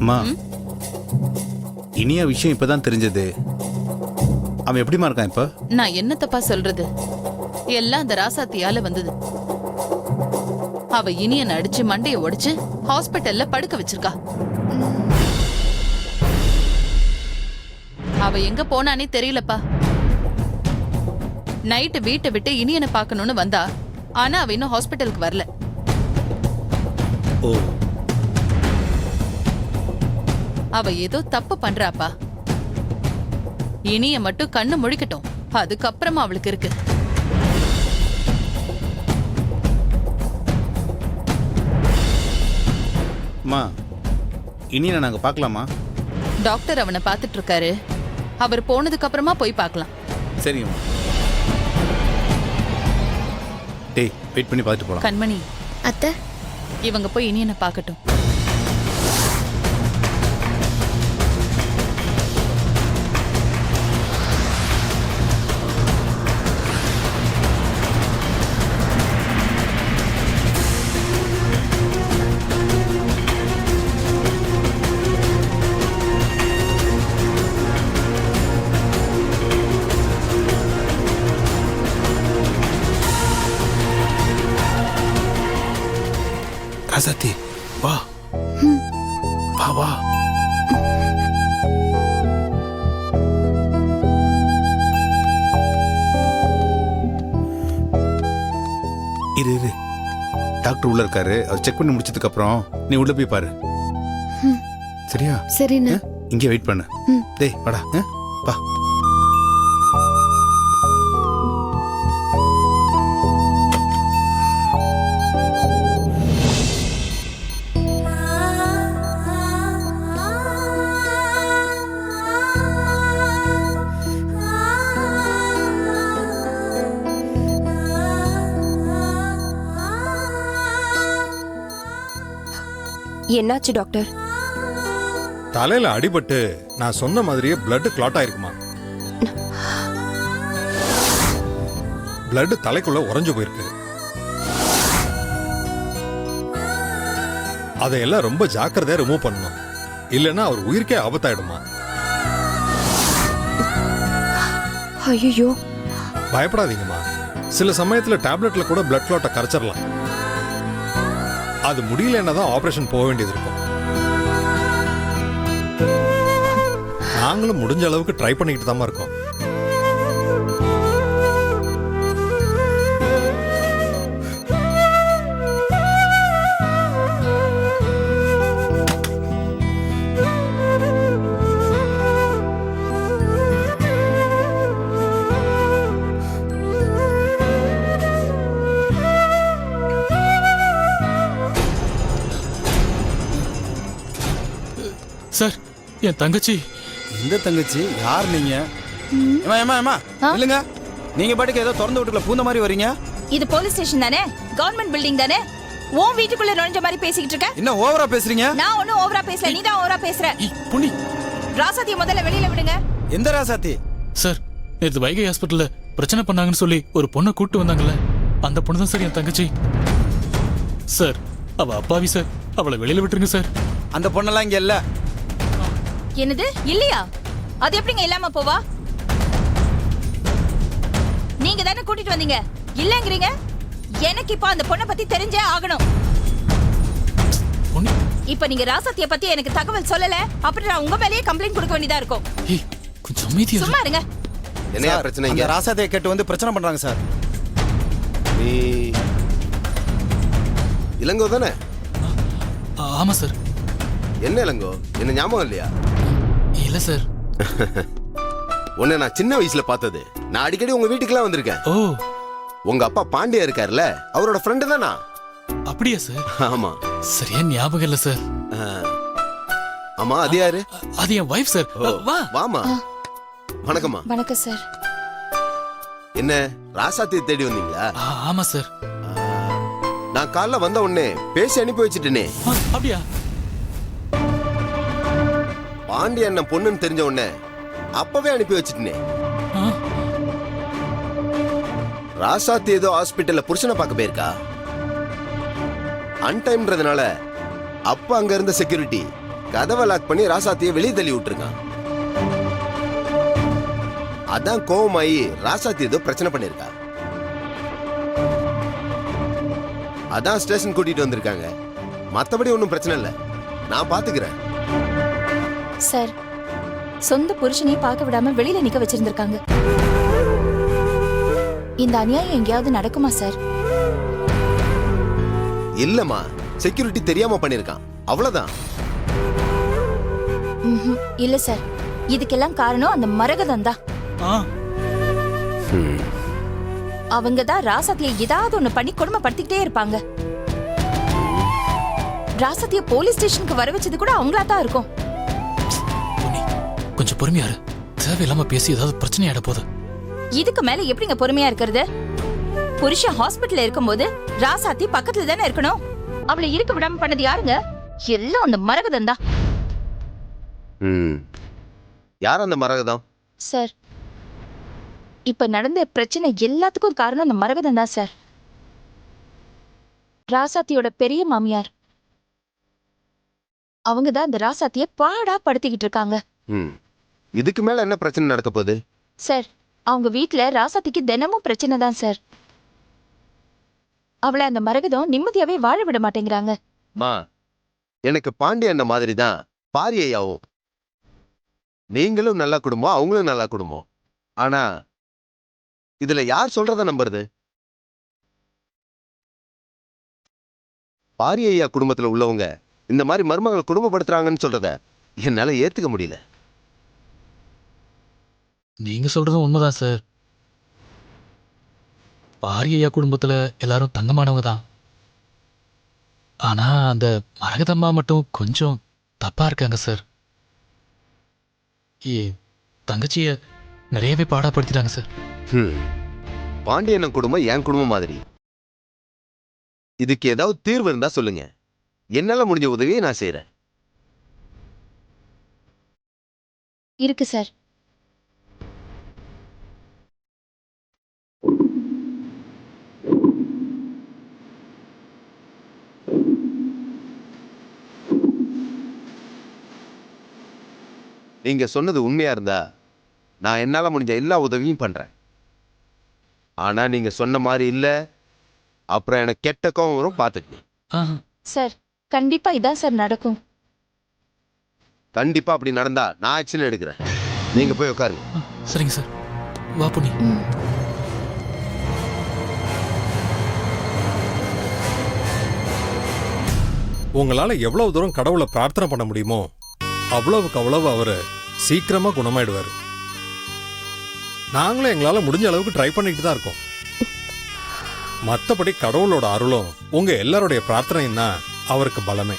அம்மா இனிய விஷயம் இப்பதான் தெரிஞ்சது. அவன் எப்படிமா இருக்கான் இப்ப? நான் என்ன தப்பா சொல்றது? எல்லாம் அந்த ராசாத்தியால வந்தது. அவ இனியன் அடிச்சு மண்டைய உடைச்சு ஹாஸ்பிட்டல்ல படுக்க வச்சிருக்கா. அவ எங்க போனானே தெரியலப்பா. நைட்டு வீட்டை விட்டு இனியனை பார்க்கணும்னு வந்தா, ஆனா அவ இன்னும் ஹாஸ்பிட்டலுக்கு வரல. ஓ, அவ ஏதோ தப்பு பண்றாப்பா. இனிய மட்டும் கண்ணு முழிக்கட்டும், அதுக்கப்புறமா அவளுக்கு இருக்கு. அம்மா இனியனை நாங்க பார்க்கலாமா? டாக்டர் அவனை பார்த்துட்டு இருக்காரு. அவர் போனதுக்கு அப்புறமா போய் பார்க்கலாம். சரிங்கம்மா. டேய் வெயிட் பண்ணி பார்த்துட்டு போலாம். கண்மணி அத்தை, இவங்க போய் இனியனை பார்க்கட்டும். ராசாத்தி வா வா வா. இரு இரு, டாக்டர் உள்ள இருக்காரு. அவர் செக் பண்ணி முடிச்சதுக்கு அப்புறம் நீ உள்ள போய் பாரு. சரியா? சரிண்ணா. இங்கே வெயிட் பண்ணு. டேய் வாடா. வா. என்னாச்சு டாக்டர்? தலையில அடிபட்டு நான் சொன்ன மாதிரியே பிளட் கிளாட் ஆயிருக்குமா. பிளட் தலைக்குள்ள உறைஞ்சு போயிருக்கு. அதையெல்லாம் ரொம்ப ஜாக்கிரதையா ரிமூவ் பண்ணணும், இல்லைன்னா அவர் உயிருக்கே ஆபத்தாயிடுமா. ஐயோ, பயப்படாதீங்கம்மா. சில சமயத்துல டேப்லெட்ல கூட பிளட் கிளாட்டை கரைச்சிடலாம். அது முடியலன்னா தான் ஆபரேஷன் போக வேண்டியது இருக்கும். நாங்களும் முடிஞ்ச அளவுக்கு ட்ரை பண்ணிக்கிட்டு தான் இருக்கோம். சார், என் தங்கச்சி. இந்த தங்கச்சி யார் நீங்க? ஏமா ஏமா ஏமா இல்லங்க, நீங்க பாட்டுக்கு ஏதோ திறந்து வீட்டுக்குள்ள பூந்த மாதிரி வரீங்க. இது போலீஸ் ஸ்டேஷன் தானே? கவர்மெண்ட் பில்டிங் தானே? உன் வீட்டுக்குள்ள நுழைஞ்ச மாதிரி பேசிக்கிட்டு இருக்க. என்ன ஓவரா பேசுறீங்க? நான் ஒன்னும் ஓவரா பேசல, நீ தான் ஓவரா பேசுற. புனி, ராசாத்திய முதல்ல வெளியில விடுங்க. எந்த ராசாத்தி? சார், நேற்று வைகை ஹாஸ்பிட்டல்ல பிரச்சனை பண்ணாங்கன்னு சொல்லி ஒரு பொண்ணை கூட்டு வந்தாங்கல்ல, அந்த பொண்ணு தான் சார் என் தங்கச்சி. சார், அவ அப்பாவி சார், அவளை வெளியில விட்டுருங்க சார். அந்த பொண்ணெல்லாம் இங்க இல்ல. என்னது இல்லையா? அது எப்படிங்க இல்லாம போவா? நீங்க தானே கூட்டிட்டு வந்தீங்க, இல்லங்கறீங்க. எனக்கு இப்ப அந்த பொண்ணை பத்தி தெரிஞ்சே ஆகணும். இப்ப நீங்க ராசாத்திய பத்தி எனக்கு தகவல் சொல்லல, அப்புறம் நான் உங்க மேலயே கம்ப்ளைண்ட் கொடுக்க வேண்டியதா இருக்கும். கொஞ்சம் அமைதியா சும்மா இருங்க. என்னையா பிரச்சனை? இங்க ராசாத்திய கேட்டு வந்து பிரச்சனை பண்றாங்க சார். நீ இளங்கோ தானே? ஆமா சார். என்ன இளங்கோ, என்ன ஞாபகம் இல்லையா? இல்ல சார். உன்னை நான் சின்ன வயசுல பார்த்தது. நான் அடிக்கடி உங்க வீட்டுக்குலாம் வந்திருக்கேன். ஓ, உங்க அப்பா பாண்டியா இருக்காருல்ல, அவரோட ஃப்ரெண்டு தானா? அப்படியா சார்? ஆமா. சரியா ஞாபகம் இல்ல சார். ஆமா, அது யாரு? அது என் வைஃப் சார். வா. வாமா. வணக்கம்மா. வணக்கம் சார். என்ன ராசாத்தியை தேடி வந்தீங்களா? ஆமா சார். நான் காலைல வந்த உடனே பேசி அனுப்பி வச்சுட்டேனே. அப்படியா? பாண்டிய அண்ணன் பொண்ணுன்னு தெரிஞ்ச உடனே அப்பவே அனுப்பி வச்சுட்டேனே. ராசாத்தி ஏதோ ஹாஸ்பிட்டல்ல புருஷனை பார்க்க போயிருக்கா. அன்டைம்ன்றதுனால அப்ப அங்க இருந்த செக்யூரிட்டி கதவை லாக் பண்ணி ராசாத்திய வெளியே தள்ளி விட்டுருக்கான். அதான் கோவமாயி ராசாத்தி ஏதோ பிரச்சனை பண்ணிருக்கா. அதான் ஸ்டேஷன் கூட்டிட்டு வந்திருக்காங்க. மத்தபடி ஒன்றும் பிரச்சனை இல்லை, நான் பாத்துக்கிறேன். சார், சொந்த புருஷனையே பார்க்க விடாம வெளியில நிக்க வச்சிருந்திருக்காங்க. இந்த அநியாயம் எங்கேயாவது நடக்குமா சார்? இல்லம்மா, செக்யூரிட்டி தெரியாம பண்ணிருக்கான், அவ்வளவுதான். இல்ல சார், இதுக்கெல்லாம் காரணம் அந்த மரகதம் தான். ஆ அவங்க தான் ராசாத்திய ஏதாவது ஒண்ணு பண்ணி கொடுமைப்படுத்திக்கிட்டே இருப்பாங்க. ராசாத்திய போலீஸ் ஸ்டேஷனுக்கு வர வச்சது கூட அவங்களா தான் இருக்கும். பொன்னி, கொஞ்சம் பொறுமையா இரு. தேவையில்லாம பேசி ஏதாவது பிரச்சனை ஆயிட போகுது. இதுக்கு மேல எப்படிங்க பொறுமையா இருக்கிறது? புருஷன் ஹாஸ்பிட்டல்ல இருக்கும்போது ராசாத்தி பக்கத்துல தானே இருக்கணும். அவளை இருக்க விடாம பண்ணது யாருங்க? எல்லாம் அந்த மரகதம் தான். யார் அந்த மரகதம்? சார், இப்ப நடந்த பிரச்சனை எல்லாத்துக்கும் காரணம் அந்த மரகதம் தான் சார். ராசாத்தியோட பெரிய மாமியார் அவங்க தான் அந்த ராசாத்திய பாடா படுத்திக்கிட்டு இருக்காங்க. இதுக்கு மேல என்ன பிரச்சனை நடக்க போகுது? சார், அவங்க வீட்ல ராசாத்திக்கு தினமும் பிரச்சனை தான் சார். அவளை அந்த மரகதம் நிம்மதியாவே வாழ விட மாட்டேங்கிறாங்க. எனக்கு பாண்டி அண்ணன் மாதிரி தான் பாரியையாவும். நீங்களும் நல்ல குடும்பம், அவங்களும் நல்ல குடும்பம். ஆனா இதுல யார் சொல்றத நம்புறது? பாரியையா குடும்பத்துல உள்ளவங்க இந்த மாதிரி மருமகளை குடும்பப்படுத்துறாங்கன்னு சொல்றத என்னால ஏத்துக்க முடியல. நீங்க சொல்றதும் உண்மைதான் சார். பாரியையா குடும்பத்துல எல்லாரும் தங்கமானவங்க தான். ஆனா அந்த மரகதம்மா மட்டும் கொஞ்சம் தப்பா இருக்காங்க சார். தங்கச்சிய நிறையவே பாடாப்படுத்திட்டாங்க சார். பாண்டியண்ணன் குடும்பம் என் குடும்பம் மாதிரி. இதுக்கு ஏதாவது தீர்வு இருந்தா சொல்லுங்க, என்னால முடிஞ்ச உதவியை நான் செய்யறேன். இருக்கு சார். நீங்க சொன்னது உண்மையா இருந்தா நான் என்னால முடிஞ்ச எல்லா உதவியும் பண்றேன். ஆனா நீங்க சொன்ன மாதிரி இல்ல, அப்புறம் எனக்கு கெட்ட கோவம் வரும், பாத்துக்கணும். சார், கண்டிப்பா இதான் சார் நடக்கும். கண்டிப்பா அப்படி நடந்தா நான் ஆக்ஷன் எடுக்கிறேன். நீங்க போய் உட்காருங்க. சரிங்க சார். வா பொன்னி. உங்களால எவ்வளவு தூரம் கடவுளை பிரார்த்தனை பண்ண முடியுமோ அவ்வளவுக்கு அவ்வளவு அவரு சீக்கிரமா குணமாயிடுவாரு. நாங்களும் எங்களால முடிஞ்ச அளவுக்கு ட்ரை பண்ணிட்டு தான் இருக்கோம். மற்றபடி கடவுளோட அருளும் உங்க எல்லாருடைய பிரார்த்தனையும் தான் அவருக்கு பலமே.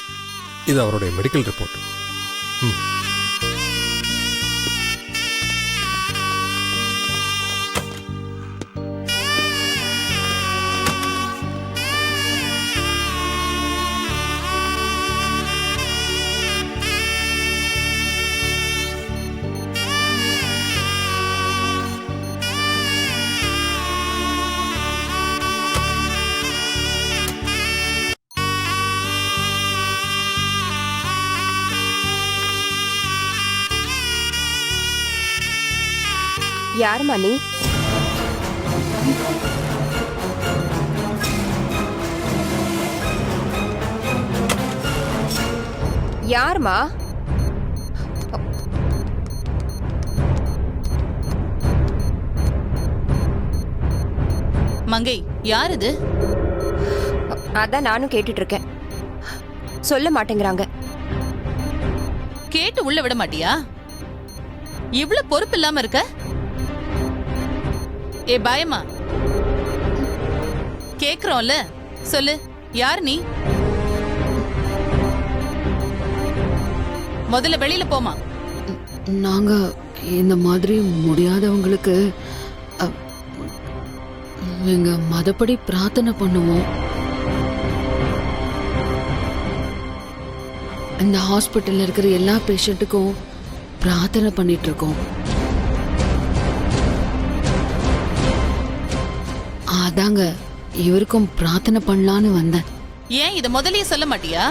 இது அவருடைய மெடிக்கல் ரிப்போர்ட். யாரும்மா நீ? யாரும்மா? மங்கை, யார் இது? அதான் நானும் கேட்டுட்டு இருக்கேன், சொல்ல மாட்டேங்கிறாங்க. கேட்டு உள்ள விட மாட்டியா? இவ்வளவு பொறுப்பு இல்லாம இருக்க? ஏ பயமா, கேக்குறோம்ல, சொல்லு, யார் நீ? முதல்ல வெளியில போமா. நாங்க இந்த மாதிரி முடியாதவங்களுக்கு எங்க மதப்படி பிரார்த்தனை பண்ணுவோம். இந்த ஹாஸ்பிட்டல்ல இருக்கிற எல்லா பேஷண்ட்டுக்கும் பிரார்த்தனை பண்ணிட்டு இருக்கோம். அதாங்க இவருக்கும் பிரார்த்தனை பண்ணலான்னு வந்தேன். ஏன் இத முதல்லயே சொல்ல மாட்டியா?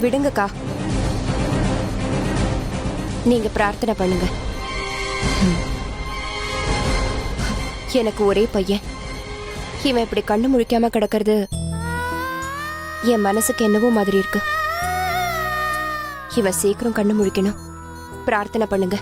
விடுங்கக்கா. நீங்க பிரார்த்தனை பண்ணுங்க. எனக்கு ஒரே பையன். இவன் இப்படி கண்ணு முழிக்காம கிடக்கிறது என் மனசுக்கு என்னவோ மாதிரி இருக்கு. இவன் சீக்கிரம் கண்ணு முழிக்கணும். பிரார்த்தனை பண்ணுங்க.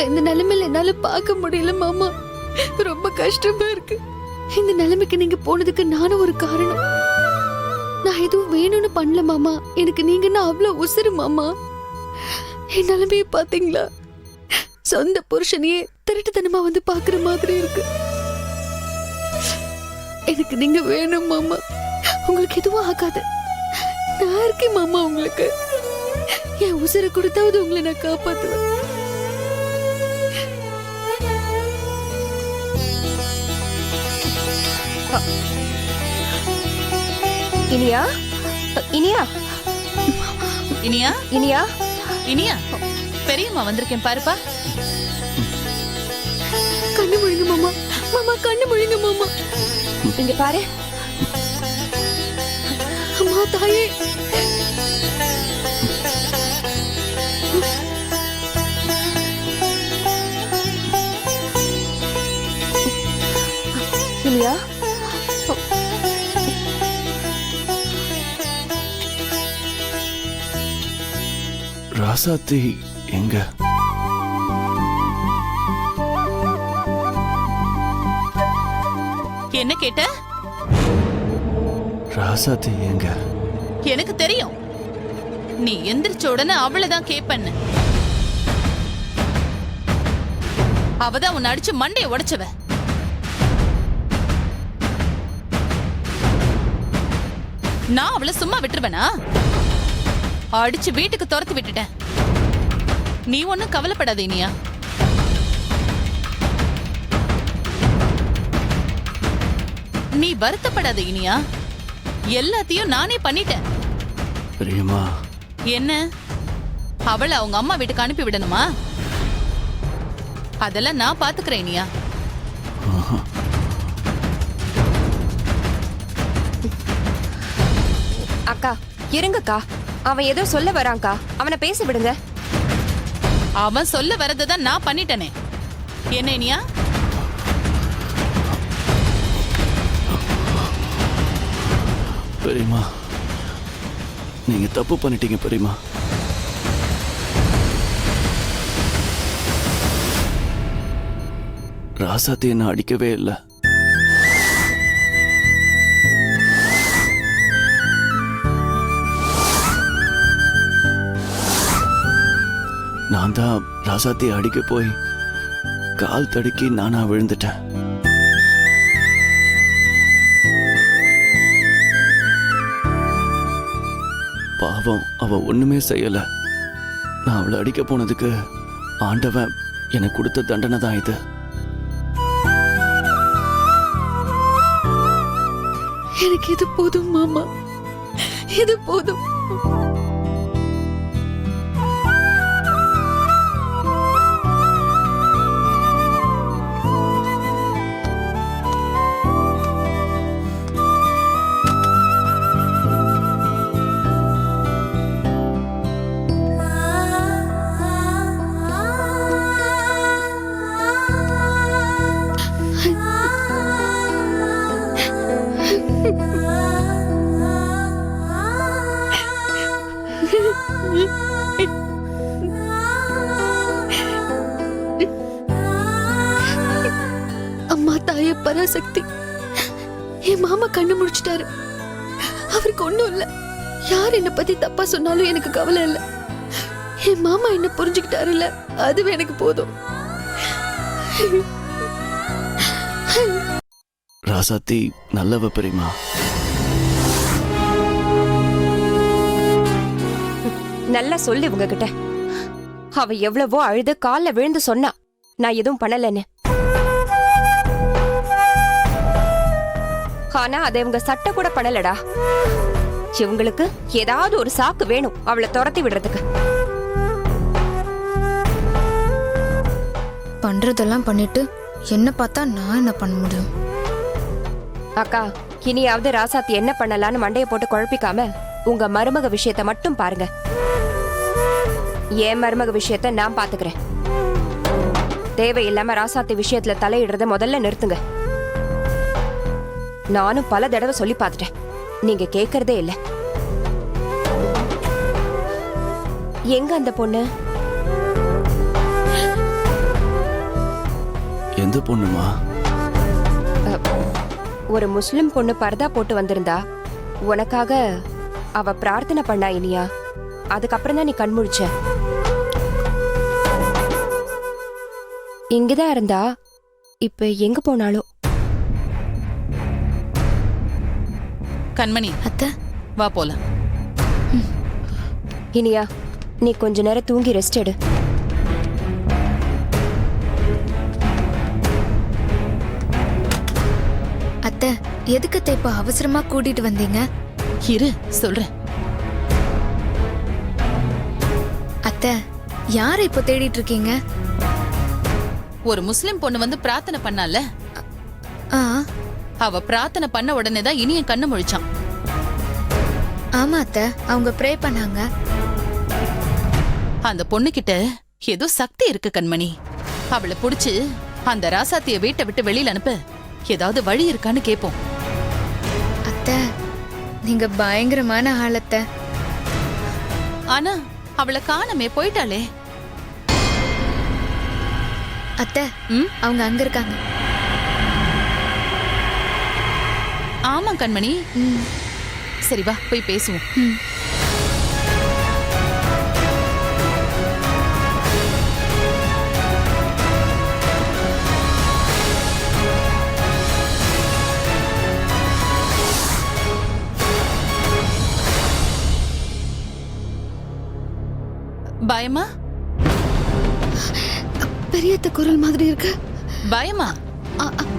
இந்த நிலைமையில என்னால பார்க்க முடியல மாமா. ரொம்ப கஷ்டமா இருக்கு. இந்த நிலைமைக்கு நீங்க போனதுக்கு நானும் ஒரு காரணம். நான் எதுவும் வேணும்னு பண்ணல மாமா. எனக்கு நீங்கன்னா அவ்வளவு உசுறு மாமா. என் நிலைமையை பாத்தீங்களா? சொந்த புருஷனையே திருட்டுத்தனமா வந்து பாக்குற மாதிரி இருக்கு. எனக்கு நீங்க வேணும் மாமா. உங்களுக்கு எதுவும் ஆகாது. நான் இருக்கேன் மாமா. உங்களுக்கு என் உசுரை கொடுத்தாவது உங்களை நான் காப்பாத்துவேன். இனியா, இனியா, இனியா, இனியா, இனியா, பெரியம்மா வந்திருக்கேன் பாருப்பா. கண்ணு முழுங்க மாமா. மாமா கண்ணு முழுங்க மாமா. இங்க பாரு. அம்மா தாயே. இனியா, ராசாத்தி எங்க? என்ன கேட்ட? ராசாத்தி எங்க? எனக்கு தெரியும். நீ எந்திரிச்ச உடனே அவளைதான் கேப்பன்னு. அவதான் உன்னை அடிச்சு மண்டைய உடைச்சவ. நான் அவளை சும்மா விட்டுருவேனா? அடிச்சு வீட்டுக்கு துரத்து விட்டுட்டேன். நீ ஒன்னும் கவலைப்படாத இனியா. நீ வருத்தப்படாத இனியா. எல்லாத்தையும் நானே பண்ணிட்டேன். பிரியமா, என்ன அவளை அவங்க அம்மா வீட்டுக்கு அனுப்பி விடணுமா? அதெல்லாம் நான் பாத்துக்கிறேன் இனியா. அக்கா இருங்கக்கா. அவன் ஏதோ சொல்ல வரான்க்கா. அவனை பேச விடுங்க. அவன் சொல்ல வரதான் நான் பண்ணிட்டனே. என்ன இனியா? பெரியமா, நீங்க தப்பு பண்ணிட்டீங்க பெரியமா. ராசாத்தி என்ன அடிக்கவே இல்லை. நான் தான் ராசாத்தியை அடிக்க போய் கால் தடுக்கி நானா விழுந்துட்டேன். பாவம், அவ ஒண்ணுமே செய்யல. நான் அவளை அடிக்க போனதுக்கு ஆண்டவன் எனக்கு கொடுத்த தண்டனை தான் இது. எனக்கு இது போதும் மாமா. இது போதும். பராசக்தி. என் மாமா கண்ணு முடிச்சிட்டாரு. அவருக்கு ஒண்ணும் இல்ல. யார் என்ன பத்தி தப்பா சொன்னாலும் எனக்கு கவலை இல்ல. என் மாமா என்ன புரிஞ்சுக்கிட்டாருல்ல, அதுவே எனக்கு போதும். ராசாத்தி நல்லவ பெரியமா. நல்லா சொல்லு உங்ககிட்ட. அவ எவ்வளவோ அழுது கால்ல விழுந்து சொன்னா நான் எதுவும் பண்ணலன்னு. ஆனா அதை இவங்க சட்டை கூட பண்ணலடா. இவங்களுக்கு ஏதாவது ஒரு சாக்கு வேணும் அவளை துரத்தி விடுறதுக்கு. பண்றதெல்லாம் பண்ணிட்டு என்ன பார்த்தா நான் என்ன பண்ண முடியும்? அக்கா, இனியாவது ராசாத்தி என்ன பண்ணலான்னு மண்டைய போட்டு குழப்பிக்காம உங்க மருமக விஷயத்தை மட்டும் பாருங்க. என் மருமக விஷயத்த நான் பாத்துக்கிறேன். தேவையில்லாம ராசாத்தி விஷயத்துல தலையிடுறத முதல்ல நிறுத்துங்க. நானும் பல தடவை சொல்லி பார்த்துட்டேன், நீங்க கேக்குறதே இல்ல. எங்க அந்த பொண்ணு? எந்த பொண்ணுமா? ஒரு முஸ்லிம் பொண்ணு பர்தா போட்டு வந்திருந்தா. உனக்காக அவ பிரார்த்தனை பண்ணா இனியா. அதுக்கப்புறம் தான் நீ கண்முழிச்ச. இங்கதான் இருந்தா. இப்ப எங்க போனாலும். கண்மணி, அத்தை, வா போலாம். இனியா, நீ கொஞ்ச நேரம் தூங்கி ரெஸ்ட் எடு. அத்தை, எதுக்கு இப்ப அவசரமா கூட்டிட்டு வந்தீங்க? இரு சொல்றேன். அத்தை, யாரை இப்ப தேடிட்டு இருக்கீங்க? ஒரு முஸ்லிம் பொண்ணு வந்து பிரார்த்தனை பண்ணால, ஆ, அவ பிரார்த்தனை பண்ண உடனே தான் இனியன் கண்ணு முழிச்சான். ஆமா அத்தை, அவங்க ப்ரே பண்ணாங்க. அந்த பொண்ணுகிட்ட ஏதோ சக்தி இருக்கு கண்மணி. அவளை புடிச்சு அந்த ராசாத்திய வீட்டை விட்டு வெளியில அனுப்ப ஏதாவது வழி இருக்கான்னு கேப்போம். அத்தை, நீங்க பயங்கரமான ஆளத்தை. ஆனா அவளை காணமே, போயிட்டாளே. அத்தை, ம், அவங்க அங்க இருக்காங்க. ஆமா கண்மணி. ம், சரி வா போய் பேசுவோம். ம். பயமா? பெரியத்த குரல் மாதிரி இருக்கு. பயமா? ஆ, ஆ.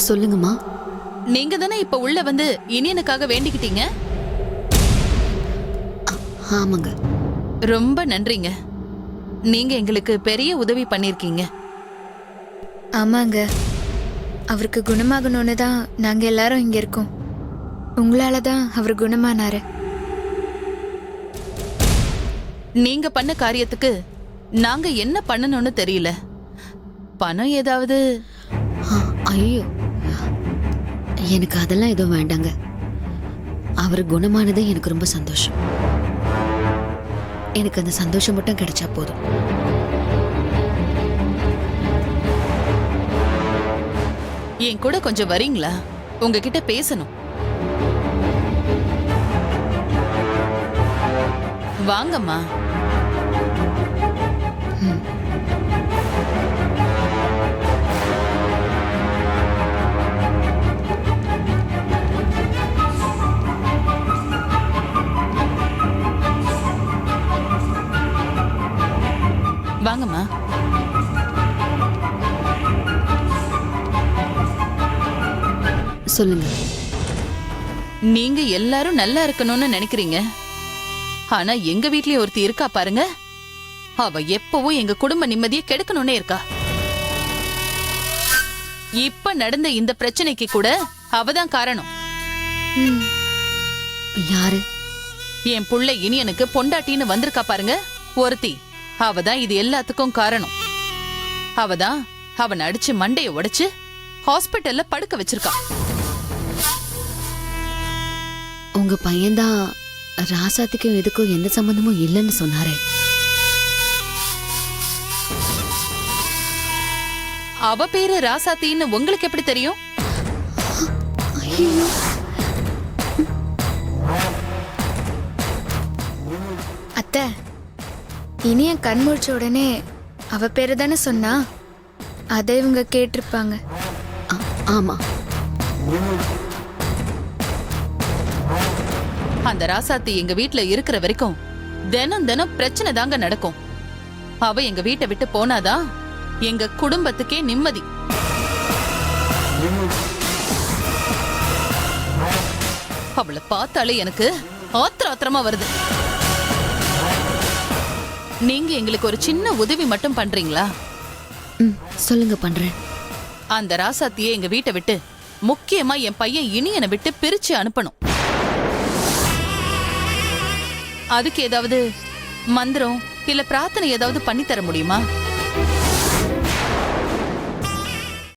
சொல்லுங்கம்மா. நீங்க தானே இப்ப உள்ள வந்து இனியனுக்காக வேண்டிக்கிட்டீங்க? ஆமாங்க. ரொம்ப நன்றிங்க. நீங்க எங்களுக்கு பெரிய உதவி பண்ணிருக்கீங்க. ஆமாங்க, அவருக்கு குணமாகணும்னு தான் நாங்க எல்லாரும் இங்க இருக்கோம். உங்களால தான் அவர் குணமானாரு. நீங்க பண்ண காரியத்துக்கு நாங்க என்ன பண்ணணும்னு தெரியல. பணம் ஏதாவது? ஐயோ, எனக்கு அதெல்லாம் எதுவும் வேண்டாங்க. அவர் குணமானதே எனக்கு ரொம்ப சந்தோஷம். எனக்கு அந்த சந்தோஷம் மட்டும் கிடைச்சா போதும். என் கூட கொஞ்சம் வரீங்களா? உங்ககிட்ட பேசணும். வாங்கம்மா. வாங்கம்மா. சொல்லுங்க. நீங்க எல்லாரும் நல்லா இருக்கணும்னு நினைக்கிறீங்க. ஆனா எங்க வீட்லயும் ஒருத்தி இருக்கா பாருங்க. அவ எப்பவும் எங்க குடும்ப நிம்மதியை கெடுக்கணும்னே இருக்கா. இப்ப நடந்த இந்த பிரச்சனைக்கு கூட அவதான் காரணம். யாரு? என் புள்ள இனியனுக்கு பொண்டாட்டின்னு வந்திருக்கா பாருங்க ஒருத்தி. அவதான் இது எல்லாத்துக்கும் காரணம். அவதான் அவன் அடிச்சு மண்டைய உடைச்சு ஹாஸ்பிட்டல்ல படுக்க வச்சிருக்கா. உங்க பையன்தான் ராசாத்திக்கும் எதுக்கும் எந்த சம்பந்தமும் இல்லைன்னு சொன்னாரே. அவ பேரு ராசாத்தின்னு உங்களுக்கு எப்படி தெரியும்? அத்தை, இனிய கண் முழிச்ச உடனே அவ பேரு தானே சொன்னா, அதை இவங்க கேட்டிருப்பாங்க. ஆமா, அந்த ராசாத்தி எங்க வீட்ல இருக்கிற வரைக்கும் தினம் தினம் பிரச்சனை தாங்க நடக்கும். அவ எங்க வீட்டை விட்டு போனாதான் எங்க குடும்பத்துக்கே நிம்மதி. அவளை பார்த்தாலே எனக்கு ஆத்திரமா வருது. நீங்க எங்களுக்கு ஒரு சின்ன உதவி மட்டும் பண்றீங்களா? சொல்லுங்க, பண்றேன். அந்த ராசாத்தியை எங்க வீட்டை விட்டு, முக்கியமா என் பையன் இனியனை விட்டு பிரிச்சு அனுப்பணும். அதுக்கு ஏதாவது மந்திரம் இல்ல பிரார்த்தனை ஏதாவது பண்ணி தர முடியுமா?